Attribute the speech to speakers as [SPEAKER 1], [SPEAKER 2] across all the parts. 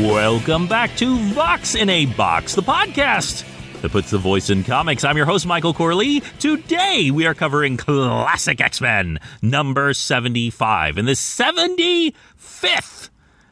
[SPEAKER 1] Welcome back to Vox in a Box, the podcast that puts the voice in comics. I'm your host, Michael Corley. Today, we are covering Classic X-Men, number 75, in the 75th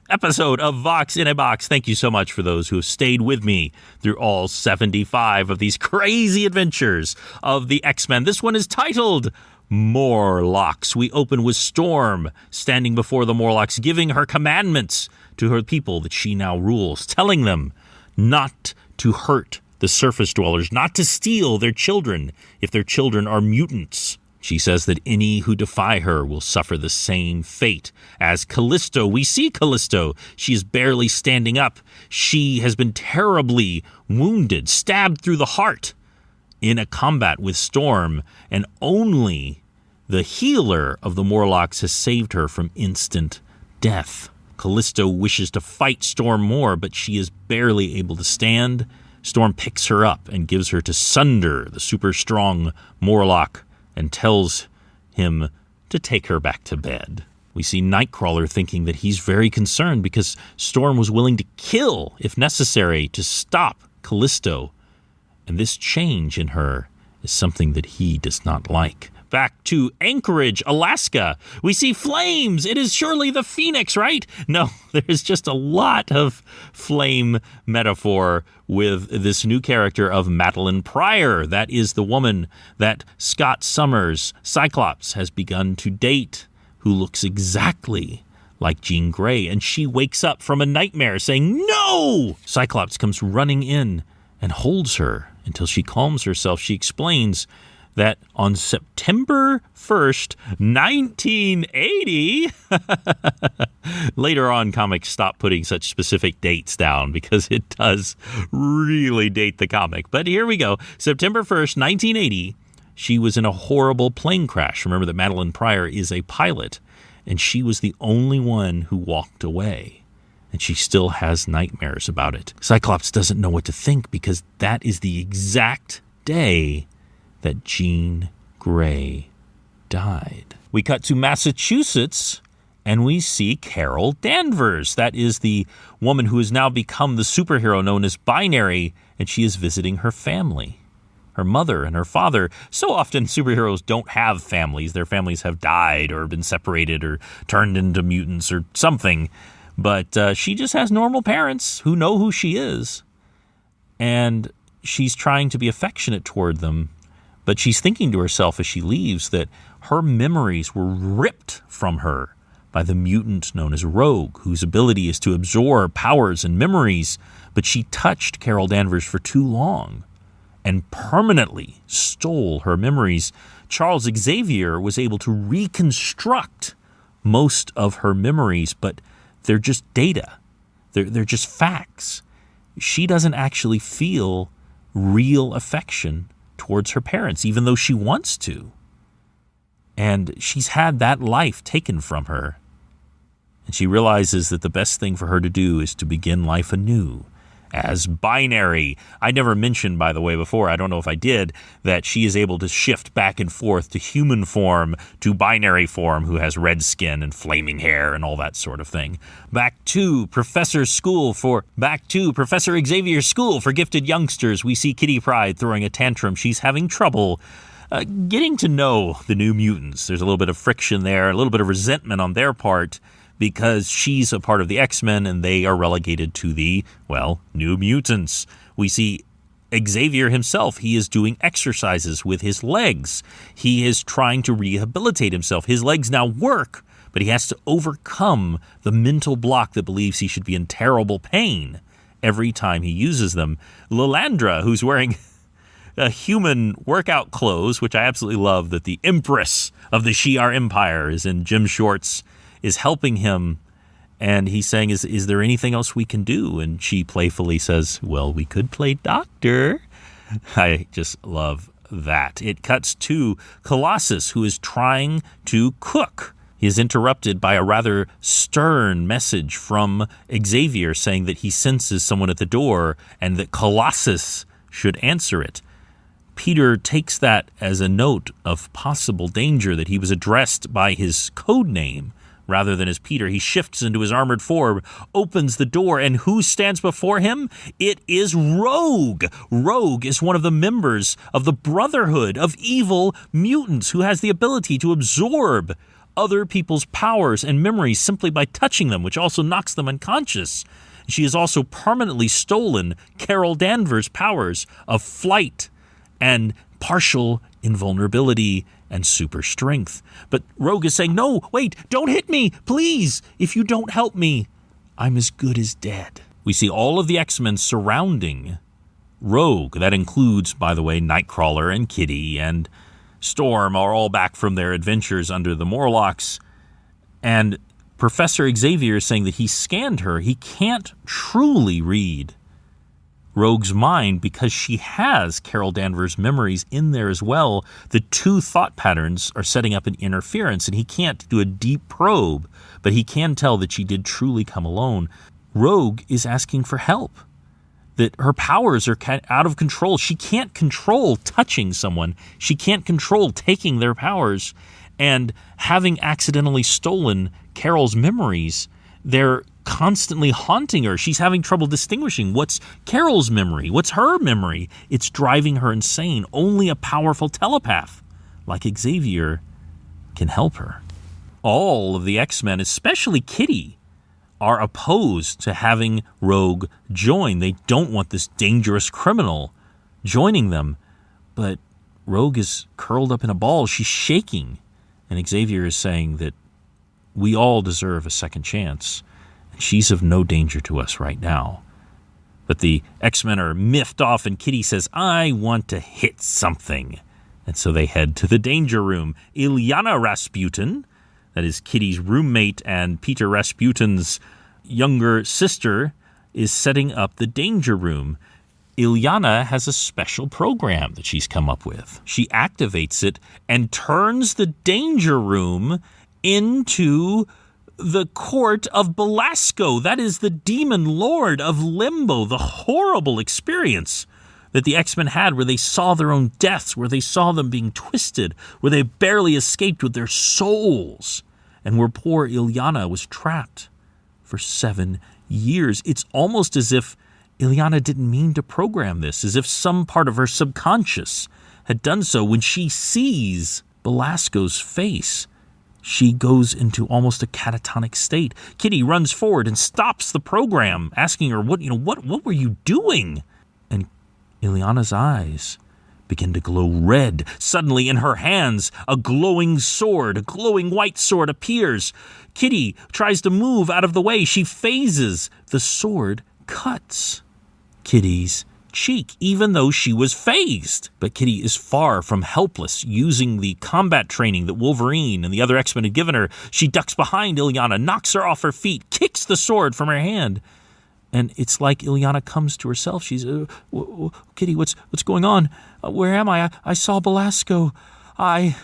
[SPEAKER 1] episode of Vox in a Box. Thank you so much for those who have stayed with me through all 75 of these crazy adventures of the X-Men. This one is titled Morlocks. We open with Storm standing before the Morlocks, giving her commandments to her people that she now rules, telling them not to hurt the surface dwellers, not to steal their children if their children are mutants. She says that any who defy her will suffer the same fate as Callisto. We see Callisto. She is barely standing up. She has been terribly wounded, stabbed through the heart in a combat with Storm, and only the healer of the Morlocks has saved her from instant death. Callisto wishes to fight Storm more, but she is barely able to stand. Storm picks her up and gives her to Sunder, the super strong Morlock, and tells him to take her back to bed. We see Nightcrawler thinking that he's very concerned because Storm was willing to kill, if necessary, to stop Callisto. And this change in her is something that he does not like. Back to Anchorage, Alaska. We see flames. It is surely the Phoenix, right? No, there's just a lot of flame metaphor with this new character of Madeline Pryor. That is the woman that Scott Summers, Cyclops, has begun to date, who looks exactly like Jean Grey. And she wakes up from a nightmare saying, "No!" Cyclops comes running in and holds her until she calms herself. She explains that on September 1st, 1980, later on comics stopped putting such specific dates down because it does really date the comic. But here we go. September 1st, 1980, she was in a horrible plane crash. Remember that Madeline Pryor is a pilot, and she was the only one who walked away. And she still has nightmares about it. Cyclops doesn't know what to think because that is the exact day that Jean Grey died. We cut to Massachusetts, and we see Carol Danvers. That is the woman who has now become the superhero known as Binary, and she is visiting her family, her mother and her father. So often superheroes don't have families. Their families have died or been separated or turned into mutants or something. But she just has normal parents who know who she is, and she's trying to be affectionate toward them. But she's thinking to herself as she leaves that her memories were ripped from her by the mutant known as Rogue, whose ability is to absorb powers and memories. But she touched Carol Danvers for too long and permanently stole her memories. Charles Xavier was able to reconstruct most of her memories, but they're just data. They're just facts. She doesn't actually feel real affection towards her parents, even though she wants to. And she's had that life taken from her. And she realizes that the best thing for her to do is to begin life anew as Binary. I never mentioned, by the way, before, I don't know if I did, that she is able to shift back and forth to human form, to Binary form, who has red skin and flaming hair and all that sort of thing. Back to Professor Xavier's School for Gifted Youngsters. We see Kitty Pryde throwing a tantrum. She's having trouble getting to know the New Mutants. There's a little bit of friction there, a little bit of resentment on their part, because she's a part of the X-Men and they are relegated to the, New Mutants. We see Xavier himself. He is doing exercises with his legs. He is trying to rehabilitate himself. His legs now work, but he has to overcome the mental block that believes he should be in terrible pain every time he uses them. Lilandra, who's wearing human workout clothes, which I absolutely love, that the Empress of the Shi'ar Empire is in gym shorts, is helping him, and he's saying, is there anything else we can do? And she playfully says, well, we could play doctor. I just love that. It cuts to Colossus, who is trying to cook. He is interrupted by a rather stern message from Xavier saying that he senses someone at the door and that Colossus should answer it. Peter takes that as a note of possible danger, that he was addressed by his code name rather than as Peter. He shifts into his armored form, opens the door, and who stands before him? It is Rogue. Rogue is one of the members of the Brotherhood of Evil Mutants who has the ability to absorb other people's powers and memories simply by touching them, which also knocks them unconscious. She has also permanently stolen Carol Danvers' powers of flight and partial invulnerability and super strength. But Rogue is saying, no, wait, don't hit me, please. If you don't help me, I'm as good as dead. We see all of the X-Men surrounding Rogue. That includes, by the way, Nightcrawler and Kitty and Storm are all back from their adventures under the Morlocks. And Professor Xavier is saying that he scanned her. He can't truly read Rogue's mind because she has Carol Danvers' memories in there as well. The two thought patterns are setting up an interference, and he can't do a deep probe, but he can tell that she did truly come alone. Rogue is asking for help, that her powers are out of control. She can't control touching someone. She can't control taking their powers. And having accidentally stolen Carol's memories, they're constantly haunting her. She's having trouble distinguishing what's Carol's memory, what's her memory. It's driving her insane. Only a powerful telepath like Xavier can help her. All of the X-Men, especially Kitty, are opposed to having Rogue join. They don't want this dangerous criminal joining them. But Rogue is curled up in a ball. She's shaking. And Xavier is saying that we all deserve a second chance. And she's of no danger to us right now. But the X-Men are miffed off, and Kitty says, I want to hit something. And so they head to the danger room. Illyana Rasputin, that is Kitty's roommate and Peter Rasputin's younger sister, is setting up the danger room. Illyana has a special program that she's come up with. She activates it and turns the danger room into the court of Belasco. That is the demon lord of Limbo, the horrible experience that the X-Men had where they saw their own deaths, where they saw them being twisted, where they barely escaped with their souls, and where poor Illyana was trapped for 7 years. It's almost as if Illyana didn't mean to program this, as if some part of her subconscious had done so. When she sees Belasco's face, she goes into almost a catatonic state. Kitty runs forward and stops the program, asking her, what were you doing? And Illyana's eyes begin to glow red. Suddenly, in her hands, a glowing sword, a glowing white sword appears. Kitty tries to move out of the way. She phases. The sword cuts Kitty's cheek, even though she was phased. But Kitty is far from helpless. Using the combat training that Wolverine and the other X-Men had given her, she ducks behind Illyana, knocks her off her feet, kicks the sword from her hand. And it's like Illyana comes to herself. She's, Kitty, what's going on? Where am I? I saw Belasco. I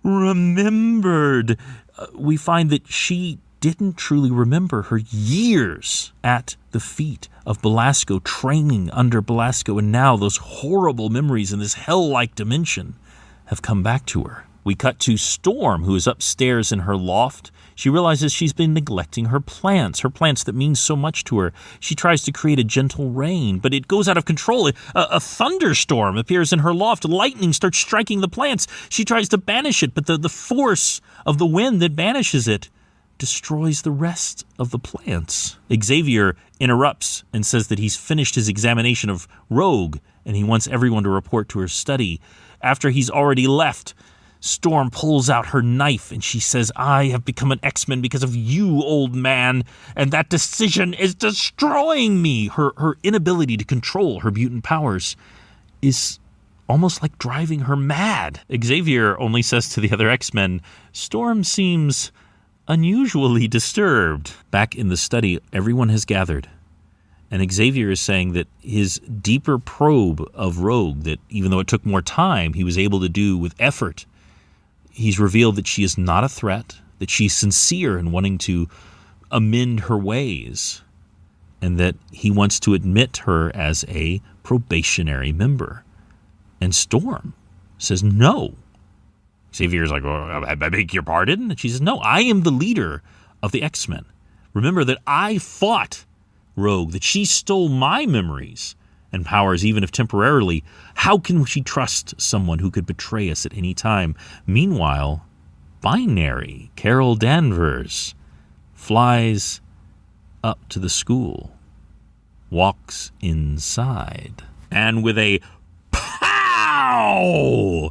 [SPEAKER 1] remembered. We find that she didn't truly remember her years at the feet of Belasco, training under Belasco, and now those horrible memories in this hell-like dimension have come back to her. We cut to Storm, who is upstairs in her loft. She realizes she's been neglecting her plants that mean so much to her. She tries to create a gentle rain, but it goes out of control. A thunderstorm appears in her loft. Lightning starts striking the plants. She tries to banish it, but the force of the wind that banishes it destroys the rest of the plants. Xavier interrupts and says that he's finished his examination of Rogue, and he wants everyone to report to her study. After he's already left, Storm pulls out her knife and she says, I have become an X-Men because of you, old man, and that decision is destroying me. Her inability to control her mutant powers is almost like driving her mad. Xavier only says to the other X-Men, Storm seems unusually disturbed. Back in the study, everyone has gathered. And Xavier is saying that his deeper probe of Rogue, that even though it took more time, he was able to do with effort, he's revealed that she is not a threat, that she's sincere in wanting to amend her ways, and that he wants to admit her as a probationary member. And Storm says, no, Xavier's like, well, I beg your pardon? And she says, no, I am the leader of the X-Men. Remember that I fought Rogue, that she stole my memories and powers, even if temporarily. How can she trust someone who could betray us at any time? Meanwhile, Binary, Carol Danvers, flies up to the school, walks inside, and with a pow,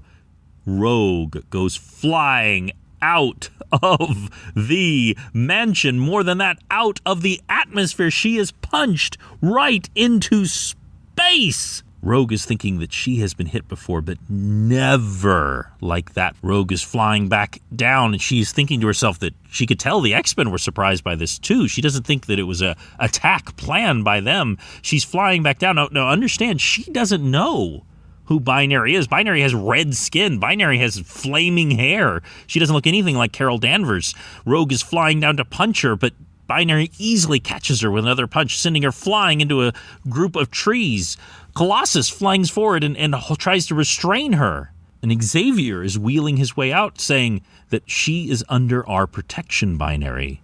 [SPEAKER 1] Rogue goes flying out of the mansion. More than that, out of the atmosphere. She is punched right into space. Rogue is thinking that she has been hit before, but never like that. Rogue is flying back down, and she's thinking to herself that she could tell the X-Men were surprised by this too. She doesn't think that it was a attack planned by them. She's flying back down. Now understand, she doesn't know who Binary is. Binary has red skin. Binary has flaming hair. She doesn't look anything like Carol Danvers. Rogue is flying down to punch her, but Binary easily catches her with another punch, sending her flying into a group of trees. Colossus flangs forward and tries to restrain her. And Xavier is wheeling his way out, saying that she is under our protection, Binary.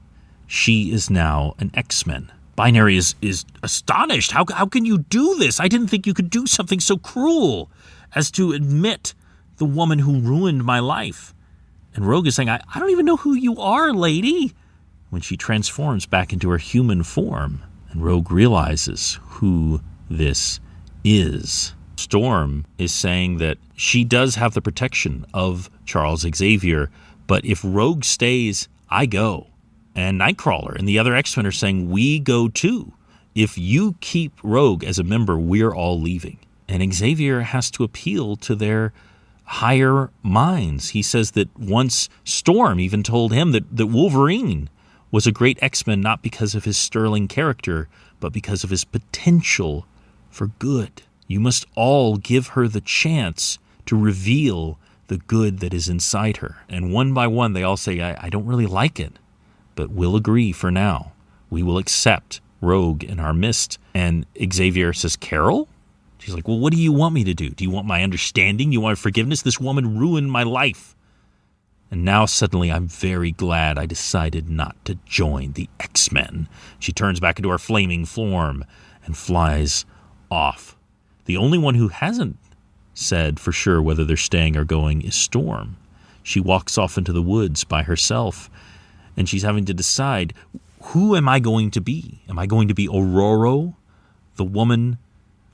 [SPEAKER 1] She is now an X-Men. Binary is astonished. How can you do this? I didn't think you could do something so cruel as to admit the woman who ruined my life. And Rogue is saying, I don't even know who you are, lady, when she transforms back into her human form. And Rogue realizes who this is. Storm is saying that she does have the protection of Charles Xavier, but if Rogue stays, I go. And Nightcrawler and the other X-Men are saying, we go too. If you keep Rogue as a member, we're all leaving. And Xavier has to appeal to their higher minds. He says that once Storm even told him that Wolverine was a great X-Men not because of his sterling character, but because of his potential for good. You must all give her the chance to reveal the good that is inside her. And one by one, they all say, I don't really like it, but we'll agree for now. We will accept Rogue in our midst. And Xavier says, Carol? She's like, well, what do you want me to do? Do you want my understanding? You want forgiveness? This woman ruined my life. And now suddenly I'm very glad I decided not to join the X-Men. She turns back into her flaming form and flies off. The only one who hasn't said for sure whether they're staying or going is Storm. She walks off into the woods by herself, and she's having to decide, who am I going to be? Am I going to be Aurora, the woman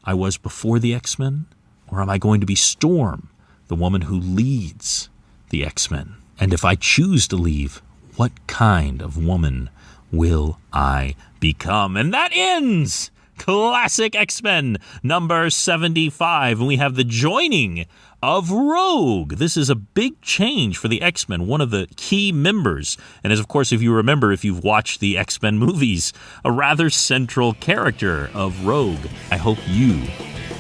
[SPEAKER 1] I was before the X-Men? Or am I going to be Storm, the woman who leads the X-Men? And if I choose to leave, what kind of woman will I become? And that ends Classic X-Men number 75. And we have the joining of Rogue. This is a big change for the X-Men, one of the key members. And as of course, if you remember, if you've watched the X-Men movies, a rather central character of Rogue. I hope you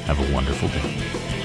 [SPEAKER 1] have a wonderful day.